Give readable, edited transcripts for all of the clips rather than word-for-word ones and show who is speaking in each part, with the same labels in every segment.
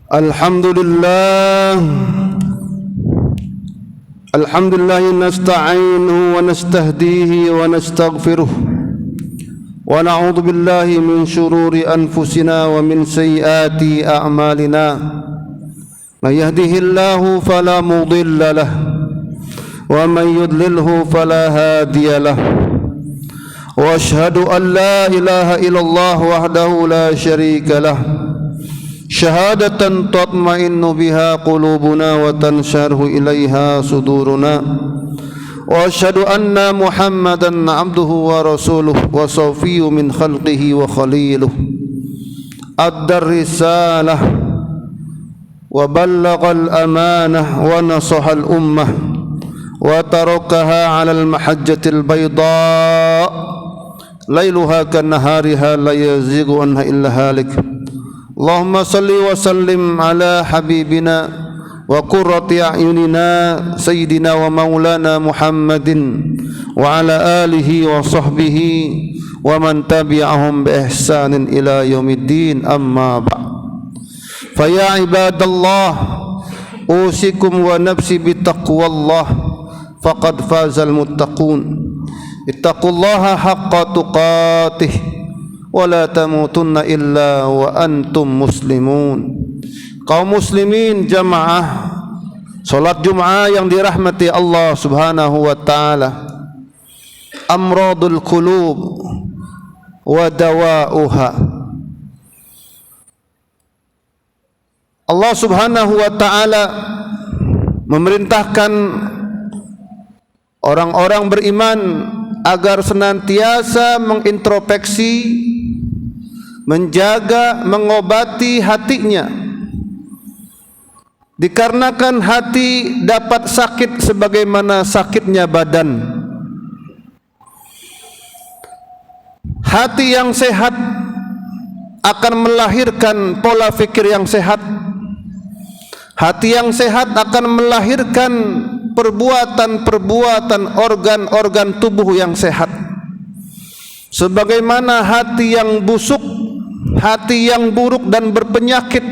Speaker 1: Alhamdulillah nasta'inuhu wa nastahdihi wa nastaghfiruh wa na'udzu billahi min shururi anfusina wa min sayyiati a'malina. May yahdihillahu fala mudilla lahu wa may yudlilhu fala hadiya lahu. Wa ashhadu an la ilaha illallah wahdahu la syarika lahu syahadatan tatma'innu biha qulubuna wa tansharhu ilaiha suduruna. Wa asyhadu anna Muhammadan abduhu wa rasuluh wa safiyyu min khalqihi wa khaliluh. Adda risalah wa ballaghal amanah wa nasahal ummah wa tarakaha 'alal mahajjatil bayda lailuha kanahariha la yazighu anha illa halik. Allahumma salli wa sallim ala habibina wa qurrati a'yunina sayyidina wa maulana Muhammadin wa ala alihi wa sahbihi wa man tabi'ahum bi ihsanin ila yaumiddin, amma ba'd. Fa ya ibadallah, usikum wa nafsi bi taqwallah faqad fazal muttaqun. Ittaqullaha haqqa tuqatih wa la tamutunna illa wa antum muslimun. Kaum muslimin jamaah salat Jumat yang dirahmati Allah Subhanahu wa taala, amradul qulub wa dawa'uha. Allah Subhanahu wa taala memerintahkan orang-orang beriman agar senantiasa mengintrospeksi, menjaga, mengobati hatinya, dikarenakan hati dapat sakit sebagaimana sakitnya badan. Hati yang sehat akan melahirkan pola fikir yang sehat. Hati yang sehat akan melahirkan perbuatan-perbuatan organ-organ tubuh yang sehat. Sebagaimana hati yang busuk, hati yang buruk dan berpenyakit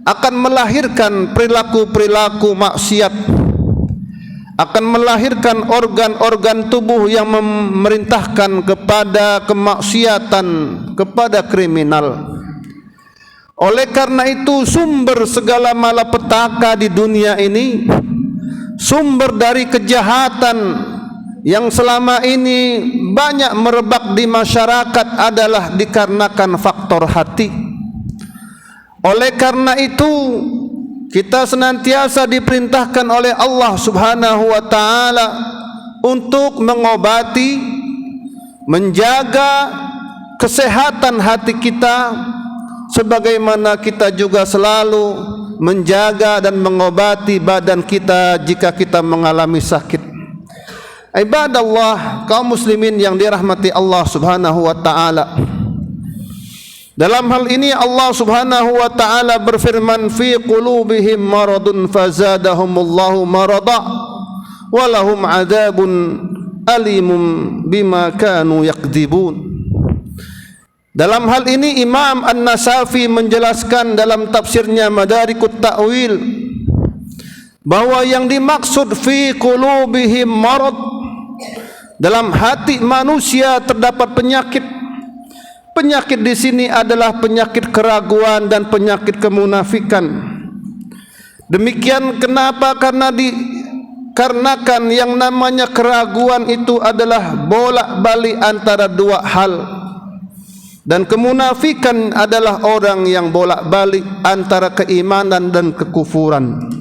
Speaker 1: akan melahirkan perilaku-perilaku maksiat, akan melahirkan organ-organ tubuh yang memerintahkan kepada kemaksiatan, kepada kriminal. Oleh karena itu, sumber segala malapetaka di dunia ini, sumber dari kejahatan yang selama ini banyak merebak di masyarakat adalah dikarenakan faktor hati. Oleh karena itu, kita senantiasa diperintahkan oleh Allah Subhanahu wa taala untuk mengobati, menjaga kesehatan hati kita, sebagaimana kita juga selalu menjaga dan mengobati badan kita jika kita mengalami sakit. Ibadallah, kaum muslimin yang dirahmati Allah Subhanahu wa taala, dalam hal ini Allah Subhanahu wa taala berfirman, fi qulubihim maradun fazadahumullahu marada wa lahum adzabun alimum bima kanu yakdzibun. Dalam hal ini Imam An-Nasafi menjelaskan dalam tafsirnya Madarikut Ta'wil bahwa yang dimaksud fi qulubihim marad, dalam hati manusia terdapat penyakit. Penyakit di sini adalah penyakit keraguan dan penyakit kemunafikan. Demikian kenapa? Karenakan yang namanya keraguan itu adalah bolak-balik antara dua hal. Dan kemunafikan adalah orang yang bolak-balik antara keimanan dan kekufuran.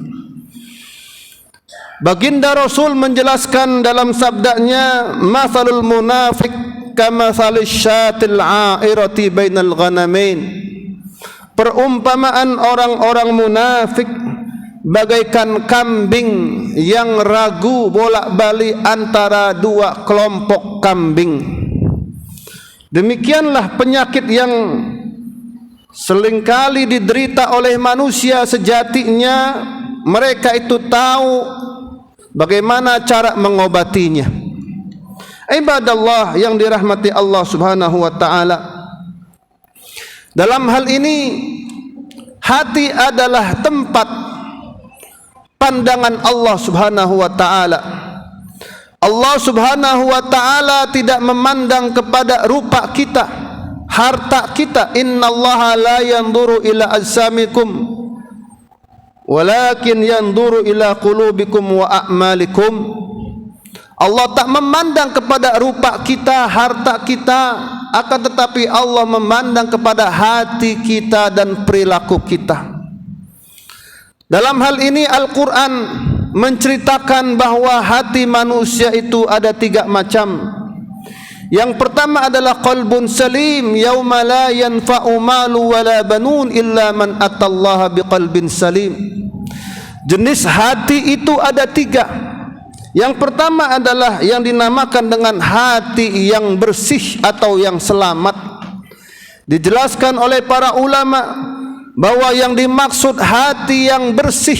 Speaker 1: Baginda Rasul menjelaskan dalam sabdanya, "Mathalul munafiq kamathalis syatil 'airati bainal ghanamain." Perumpamaan orang-orang munafik bagaikan kambing yang ragu bolak-balik antara dua kelompok kambing. Demikianlah penyakit yang seringkali diderita oleh manusia. Sejatinya mereka itu tahu bagaimana cara mengobatinya. Ibadallah yang dirahmati Allah Subhanahu wa taala, dalam hal ini hati adalah tempat pandangan Allah Subhanahu wa taala. Allah Subhanahu wa taala tidak memandang kepada rupa kita, harta kita. Innallaha la yanzuru ila ajsamikum walakin yanzuru ila qulubikum wa a'malikum. Allah tak memandang kepada rupa kita, harta kita, akan tetapi Allah memandang kepada hati kita dan perilaku kita. Dalam hal ini Al-Quran menceritakan bahwa hati manusia itu ada 3 macam. Yang pertama adalah qalbun salim, yauma la yanfa'u malu wala banun illa man atallaha biqalbin salim. Jenis hati itu ada 3. Yang pertama adalah yang dinamakan dengan hati yang bersih atau yang selamat. Dijelaskan oleh para ulama bahwa yang dimaksud hati yang bersih,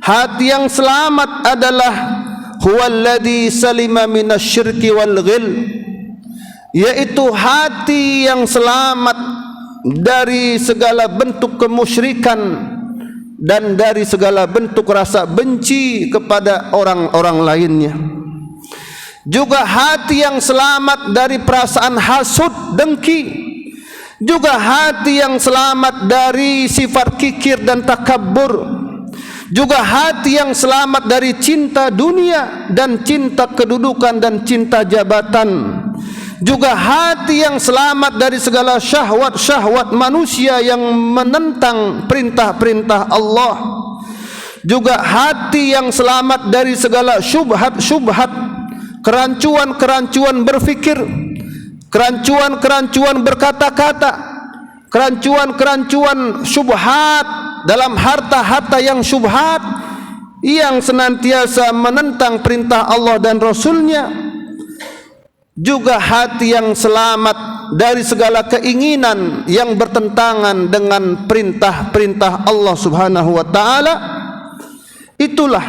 Speaker 1: hati yang selamat adalah huwallazi salima minasyirki wal ghil, yaitu hati yang selamat dari segala bentuk kemusyrikan dan dari segala bentuk rasa benci kepada orang-orang lainnya. Juga hati yang selamat dari perasaan hasud, dengki. Juga hati yang selamat dari sifat kikir dan takabur. Juga hati yang selamat dari cinta dunia dan cinta kedudukan dan cinta jabatan. Juga hati yang selamat dari segala syahwat-syahwat manusia yang menentang perintah-perintah Allah. Juga hati yang selamat dari segala syubhat-syubhat, kerancuan-kerancuan berfikir, kerancuan-kerancuan berkata-kata, kerancuan-kerancuan syubhat dalam harta-harta yang syubhat, yang senantiasa menentang perintah Allah dan Rasulnya. Juga hati yang selamat dari segala keinginan yang bertentangan dengan perintah-perintah Allah Subhanahu wa taala. Itulah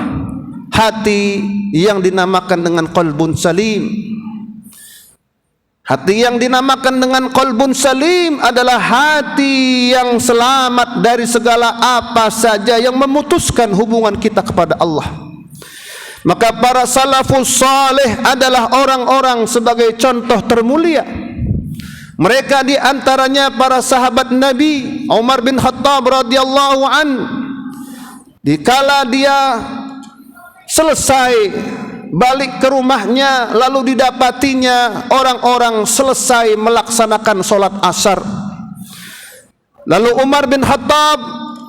Speaker 1: hati yang dinamakan dengan qalbun salim. Hati yang dinamakan dengan qalbun salim adalah hati yang selamat dari segala apa saja yang memutuskan hubungan kita kepada Allah. Maka para salafus saleh adalah orang-orang sebagai contoh termulia. Mereka di antaranya para sahabat Nabi Umar bin Khattab radhiyallahu an, dikala dia selesai balik ke rumahnya, lalu didapatinya orang-orang selesai melaksanakan solat asar. Lalu Umar bin Khattab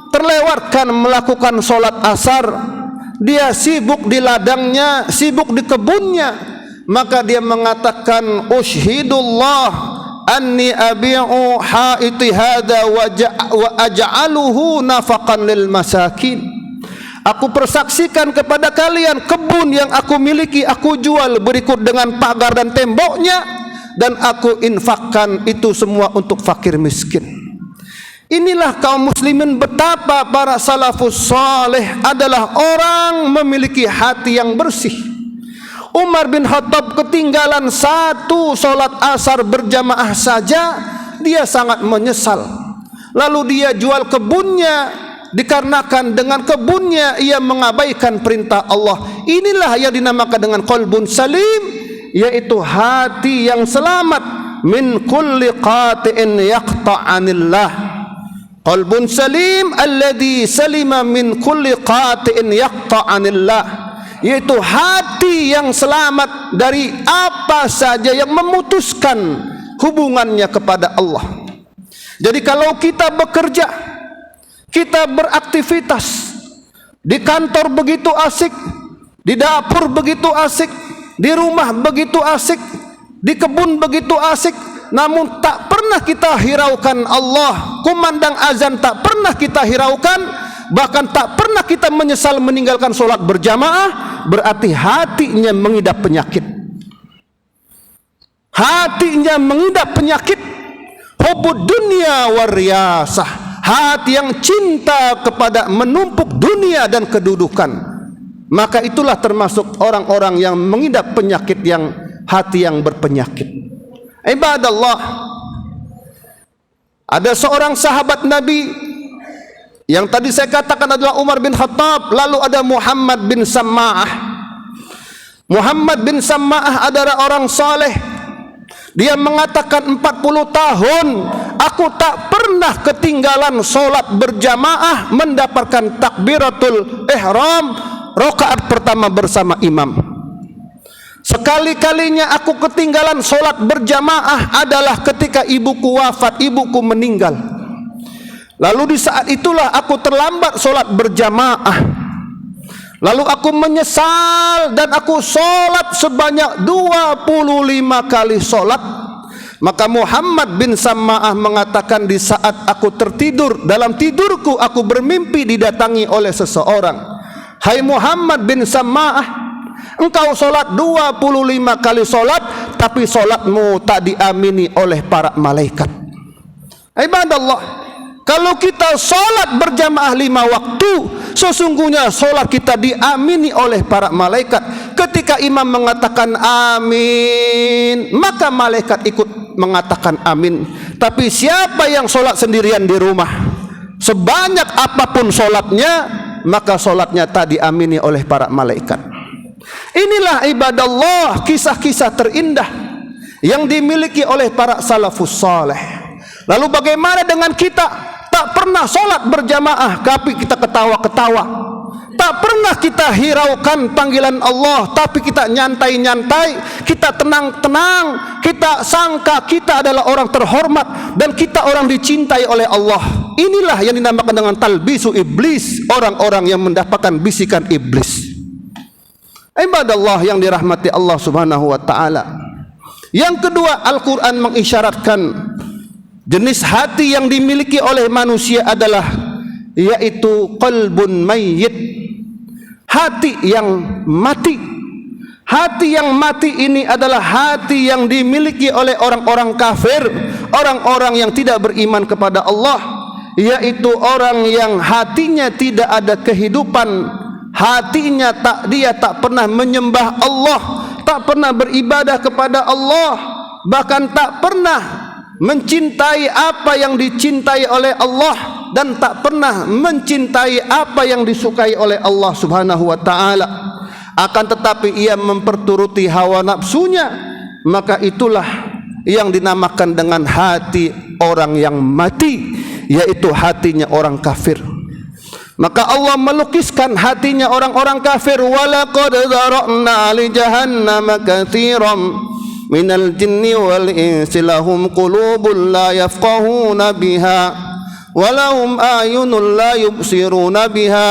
Speaker 1: terlewatkan melakukan solat asar. Dia sibuk di ladangnya, sibuk di kebunnya. Maka dia mengatakan, ushhidullah anni abi'u haiti hadha wa aj'aluhu nafaqan lil masakin. Aku persaksikan kepada kalian, kebun yang aku miliki aku jual berikut dengan pagar dan temboknya, dan aku infakkan itu semua untuk fakir miskin. Inilah kaum muslimin betapa para salafus saleh adalah orang memiliki hati yang bersih. Umar bin Khattab ketinggalan 1 solat asar berjamaah saja, dia sangat menyesal. Lalu dia jual kebunnya, dikarenakan dengan kebunnya ia mengabaikan perintah Allah. Inilah yang dinamakan dengan qalbun salim, yaitu hati yang selamat min kulli qati'in yaqta'anillah. Qalbun salim alladhi salima min kulli qati'in yaqta'anillah, yaitu hati yang selamat dari apa saja yang memutuskan hubungannya kepada Allah. Jadi kalau kita bekerja, kita beraktivitas, di kantor begitu asik, di dapur begitu asik, di rumah begitu asik, di kebun begitu asik, namun tak pernah kita hiraukan Allah, kumandang azan tak pernah kita hiraukan, bahkan tak pernah kita menyesal meninggalkan solat berjamaah, berarti hatinya mengidap penyakit. Hatinya mengidap penyakit hubbud dunya wariyasah, hati yang cinta kepada menumpuk dunia dan kedudukan. Maka itulah termasuk orang-orang yang mengidap penyakit, yang hati yang berpenyakit. Ibadallah, ada seorang sahabat Nabi Yang tadi saya katakan adalah Umar bin Khattab. Lalu ada Muhammad bin Samma'ah. Muhammad bin Samma'ah adalah orang saleh. Dia mengatakan 40 tahun aku tak pernah ketinggalan solat berjamaah mendapatkan takbiratul ihram rakaat pertama bersama imam. Sekali-kalinya aku ketinggalan solat berjamaah adalah ketika ibuku wafat, ibuku meninggal. Lalu di saat itulah aku terlambat solat berjamaah. Lalu aku menyesal dan aku solat sebanyak 25 kali solat. Maka Muhammad bin Samma'ah mengatakan, di saat aku tertidur, dalam tidurku aku bermimpi didatangi oleh seseorang. Hai Muhammad bin Samma'ah, engkau solat 25 kali solat, tapi solatmu tak diamini oleh para malaikat. Ibadallah, kalau kita solat berjamaah 5 waktu, sesungguhnya solat kita diamini oleh para malaikat. Ketika imam mengatakan amin, maka malaikat ikut mengatakan amin. Tapi siapa yang solat sendirian di rumah, sebanyak apapun solatnya, maka solatnya tak diamini oleh para malaikat. Inilah ibadallah, kisah-kisah terindah yang dimiliki oleh para salafus saleh. Lalu bagaimana dengan kita? Tak pernah solat berjamaah tapi kita ketawa-ketawa. Tak pernah kita hiraukan panggilan Allah, tapi kita nyantai-nyantai, kita tenang-tenang, kita sangka kita adalah orang terhormat dan kita orang dicintai oleh Allah. Inilah yang dinamakan dengan talbisu iblis, orang-orang yang mendapatkan bisikan iblis. Ibadallah yang dirahmati Allah Subhanahu wa taala. Yang kedua, Al-Qur'an mengisyaratkan jenis hati yang dimiliki oleh manusia adalah yaitu qalbun mayyit, hati yang mati. Hati yang mati ini adalah hati yang dimiliki oleh orang-orang kafir, orang-orang yang tidak beriman kepada Allah, yaitu orang yang hatinya tidak ada kehidupan, hatinya dia tak pernah menyembah Allah, tak pernah beribadah kepada Allah, bahkan tak pernah mencintai apa yang dicintai oleh Allah dan tak pernah mencintai apa yang disukai oleh Allah Subhanahu wa taala. Akan tetapi ia memperturuti hawa nafsunya, maka itulah yang dinamakan dengan hati orang yang mati, yaitu hatinya orang kafir. Maka Allah melukiskan hatinya orang-orang kafir. Walaqad dzara'na li jahannama katsiran minal jinni wal insi lahum qulubun la yafqahuna biha walahum ayunun la yubsiruna biha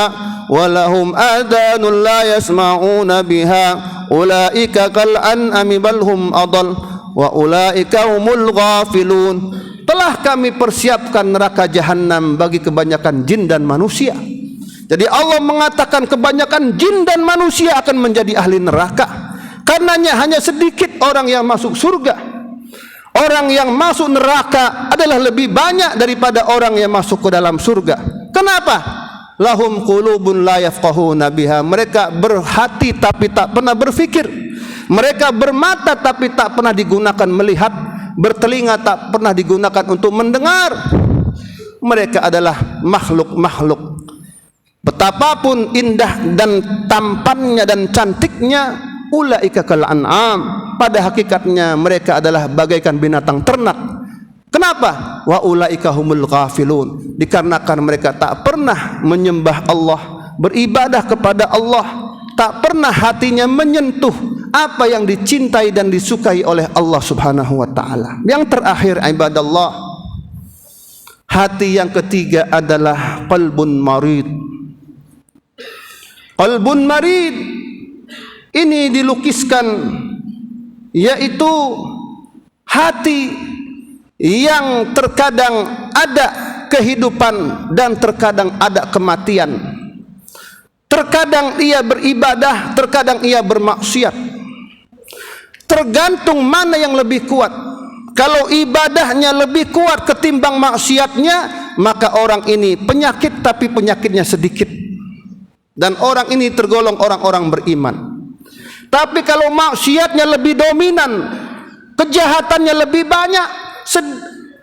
Speaker 1: walahum adanun la yasma'una biha ulaika kal an'ami bal hum adall wa ulaika humul ghafilun. Telah kami persiapkan neraka jahanam bagi kebanyakan jin dan manusia. Jadi Allah mengatakan kebanyakan jin dan manusia akan menjadi ahli neraka. Karenanya hanya sedikit orang yang masuk surga. Orang yang masuk neraka adalah lebih banyak daripada orang yang masuk ke dalam surga. Kenapa? Lahum qulubun la yafqahuna biha. Mereka berhati tapi tak pernah berfikir. Mereka bermata tapi tak pernah digunakan melihat. Bertelinga tak pernah digunakan untuk mendengar. Mereka adalah makhluk-makhluk. Betapapun indah dan tampannya dan cantiknya, ulaika kal an'am, pada hakikatnya mereka adalah bagaikan binatang ternak. Kenapa? Wa ulaika humul ghafilun, dikarenakan mereka tak pernah menyembah Allah, beribadah kepada Allah, tak pernah hatinya menyentuh apa yang dicintai dan disukai oleh Allah Subhanahu wa taala. Yang terakhir ibadallah, hati yang ketiga adalah qalbun marid. Qalbun marid ini dilukiskan, yaitu hati yang terkadang ada kehidupan dan terkadang ada kematian. Terkadang ia beribadah, terkadang ia bermaksiat. Tergantung mana yang lebih kuat. Kalau ibadahnya lebih kuat ketimbang maksiatnya, maka orang ini penyakit tapi penyakitnya sedikit. Dan orang ini tergolong orang-orang beriman. Tapi kalau maksiatnya lebih dominan, kejahatannya lebih banyak,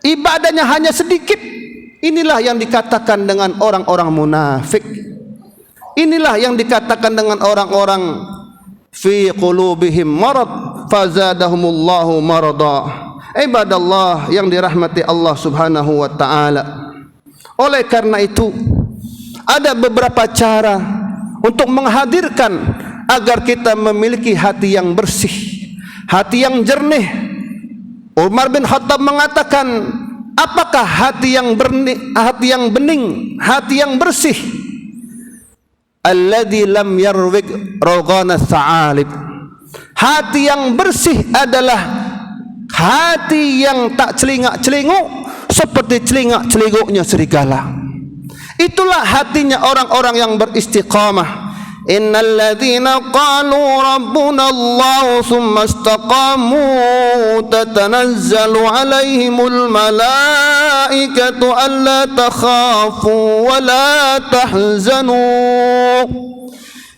Speaker 1: ibadahnya hanya sedikit, Inilah yang dikatakan dengan orang-orang munafik. Inilah yang dikatakan dengan orang-orang fi qulubihim marad fazadahumullahu marada. Ibadallah yang dirahmati Allah Subhanahu wa taala. Oleh karena itu, ada beberapa cara untuk menghadirkan agar kita memiliki hati yang bersih, hati yang jernih. Umar bin Khattab mengatakan, apakah hati yang bening, hati yang bersih? Alladzi lam yarwig roghana sa'alib. Hati yang bersih adalah hati yang tak celingak-celinguk seperti celingak-celinguknya serigala. Itulah hatinya orang-orang yang beristiqamah. Innal ladzina qalu rabbuna Allah thumma istaqamu tatanazzalu alaihimul malaikatu alla takhafu wa la tahzanu.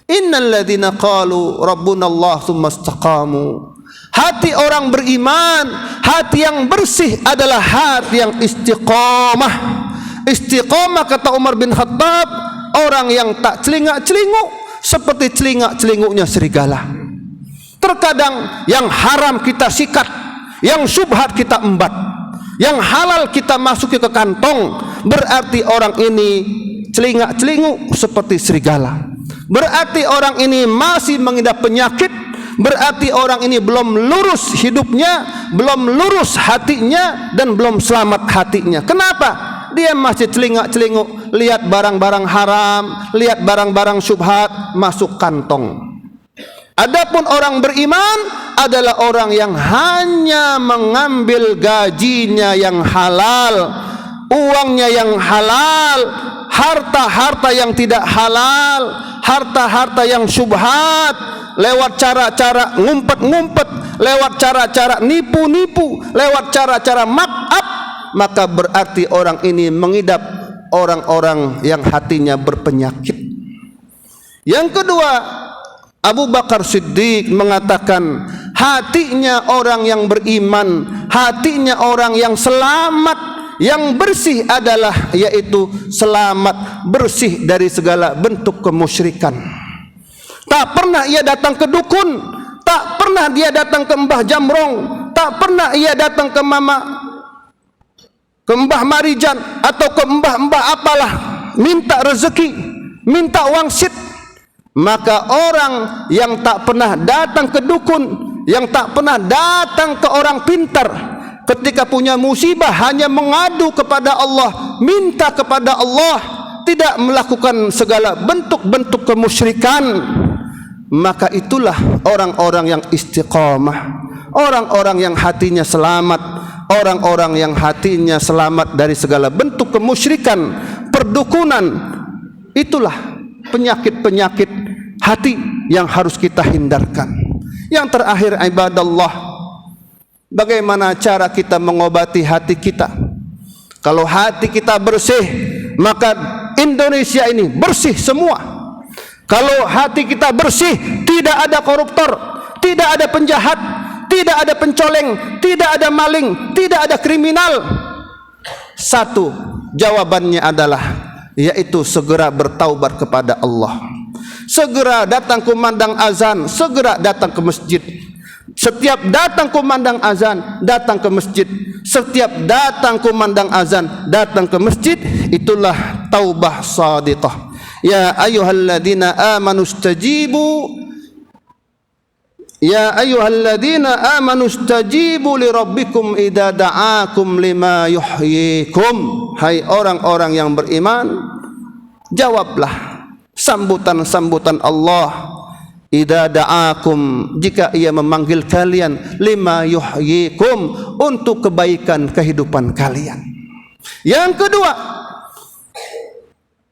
Speaker 1: Innal ladzina qalu rabbuna Allah thumma istaqamu. Hati orang beriman, hati yang bersih adalah hati yang istiqamah. Istiqamah, kata Umar bin Khattab, orang yang tak celingak-celinguk seperti celingak-celinguknya serigala. Terkadang yang haram kita sikat, yang syubhat kita embat, yang halal kita masuki ke kantong. Berarti orang ini celingak-celinguk seperti serigala. Berarti orang ini masih mengidap penyakit. Berarti orang ini belum lurus hidupnya, belum lurus hatinya, dan belum selamat hatinya. Kenapa? Dia masih celingak-celinguk, lihat barang-barang haram, lihat barang-barang syubhat masuk kantong. Adapun orang beriman adalah orang yang hanya mengambil gajinya yang halal, uangnya yang halal, harta-harta yang tidak halal, harta-harta yang syubhat, lewat cara-cara ngumpet-ngumpet, lewat cara-cara nipu-nipu, lewat cara-cara make-up. Maka berarti orang ini mengidap orang-orang yang hatinya berpenyakit. Yang kedua, Abu Bakar Siddiq mengatakan, hatinya orang yang beriman, hatinya orang yang selamat, yang bersih adalah yaitu selamat, bersih dari segala bentuk kemusyrikan. Tak pernah ia datang ke dukun, tak pernah dia datang ke Mbah Jamrong, tak pernah ia datang ke Mbah Marijan atau ke mbah-mbah apalah, minta rezeki, minta wangsit. Maka orang yang tak pernah datang ke dukun, yang tak pernah datang ke orang pintar, ketika punya musibah hanya mengadu kepada Allah, minta kepada Allah, tidak melakukan segala bentuk-bentuk kemusyrikan, maka itulah orang-orang yang istiqamah, orang-orang yang hatinya selamat, orang-orang yang hatinya selamat dari segala bentuk kemusyrikan, perdukunan. Itulah penyakit-penyakit hati yang harus kita hindarkan. Yang terakhir, ibadallah, bagaimana cara kita mengobati hati kita? Kalau hati kita bersih, maka Indonesia ini bersih semua. Kalau hati kita bersih, tidak ada koruptor, tidak ada penjahat, tidak ada pencoleng, tidak ada maling, tidak ada kriminal. Satu jawabannya adalah, yaitu segera bertaubat kepada Allah. Segera datang kumandang azan, segera datang ke masjid. Setiap datang kumandang azan, datang ke masjid. Setiap datang kumandang azan, datang ke masjid. Itulah taubah shadiqah. Ya ayyuhalladzina amanu istajibu, ya ayyuhalladzina amanu istajibu li rabbikum idza da'akum lima yuhyikum. Hai orang-orang yang beriman, jawablah sambutan-sambutan Allah. Idza da'akum, jika ia memanggil kalian, lima yuhyikum, untuk kebaikan kehidupan kalian. Yang kedua,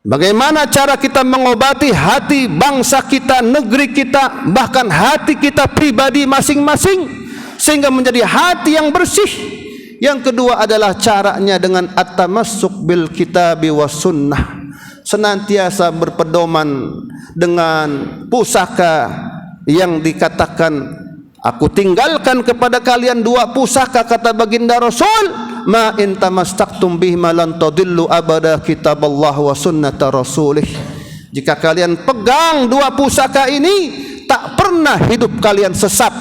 Speaker 1: bagaimana cara kita mengobati hati bangsa kita, negeri kita, bahkan hati kita pribadi masing-masing, sehingga menjadi hati yang bersih? Yang kedua adalah caranya dengan at-tamassuk bil kitabi was sunnah, senantiasa berpedoman dengan pusaka yang dikatakan, aku tinggalkan kepada kalian dua pusaka, kata baginda Rasul, ma in tamassaktum bihima lan tadillu abada kitaballah wa sunnata rasulih. Jika kalian pegang dua pusaka ini, tak pernah hidup kalian sesat,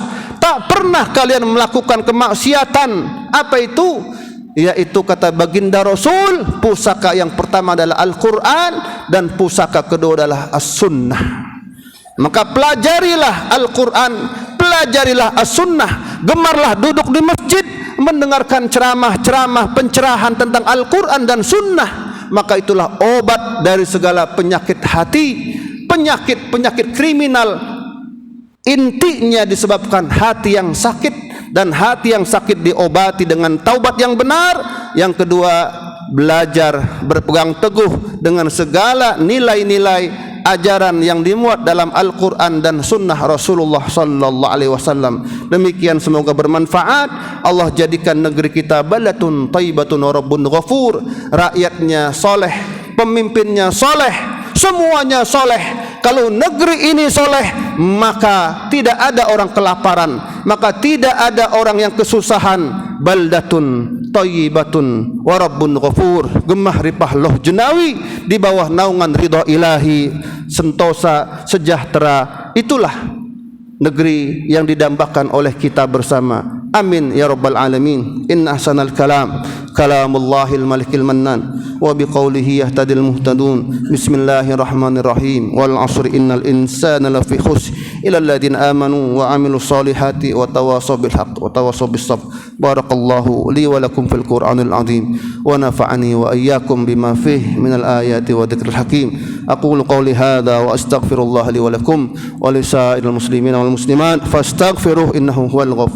Speaker 1: tak pernah kalian melakukan kemaksiatan. Apa itu? Yaitu kata baginda Rasul, pusaka yang pertama adalah Al-Quran dan pusaka kedua adalah As-Sunnah. Maka pelajarilah Al-Quran, pelajarilah As-Sunnah, gemarlah duduk di masjid mendengarkan ceramah-ceramah pencerahan tentang Al-Quran dan Sunnah. Maka itulah obat dari segala penyakit hati, penyakit-penyakit kriminal. Intinya disebabkan hati yang sakit, dan hati yang sakit diobati dengan taubat yang benar. Yang kedua, belajar berpegang teguh dengan segala nilai-nilai ajaran yang dimuat dalam Al-Quran dan Sunnah Rasulullah sallallahu alaihi wasallam. Demikian, semoga bermanfaat. Allah jadikan negeri kita balatun thayyibatun wa rabbun ghafur. Rakyatnya soleh, pemimpinnya soleh, semuanya soleh. Kalau negeri ini soleh, maka tidak ada orang kelaparan, maka tidak ada orang yang kesusahan. Baldatun thayyibatun wa rabbun ghafur. Gemah ripah loh jenawi di bawah naungan ridha ilahi, sentosa sejahtera. Itulah negeri yang didambakan oleh kita bersama. Amin ya rabbal alamin. Inna ahsanal kalam kalamullahil malikil mannan, wa biqaulihi yahtadil muhtadun. Bismillahirrahmanirrahim. Wal 'asri innal insana lafi khusr illa alladziina amanu wa 'amilus solihati wa tawassaw bil haqq wa tawassaw bis sabr. Barakallahu li wa lakum fil Qur'anil 'azim wa nafa'ani wa iyyakum bima fihi minal ayati wa dzikril hakim. Aqulu qawli hadza wa astaghfirullah li wa lakum wa li sa'iril muslimin wal muslimat fastaghfiruhu innahu huwal ghafur.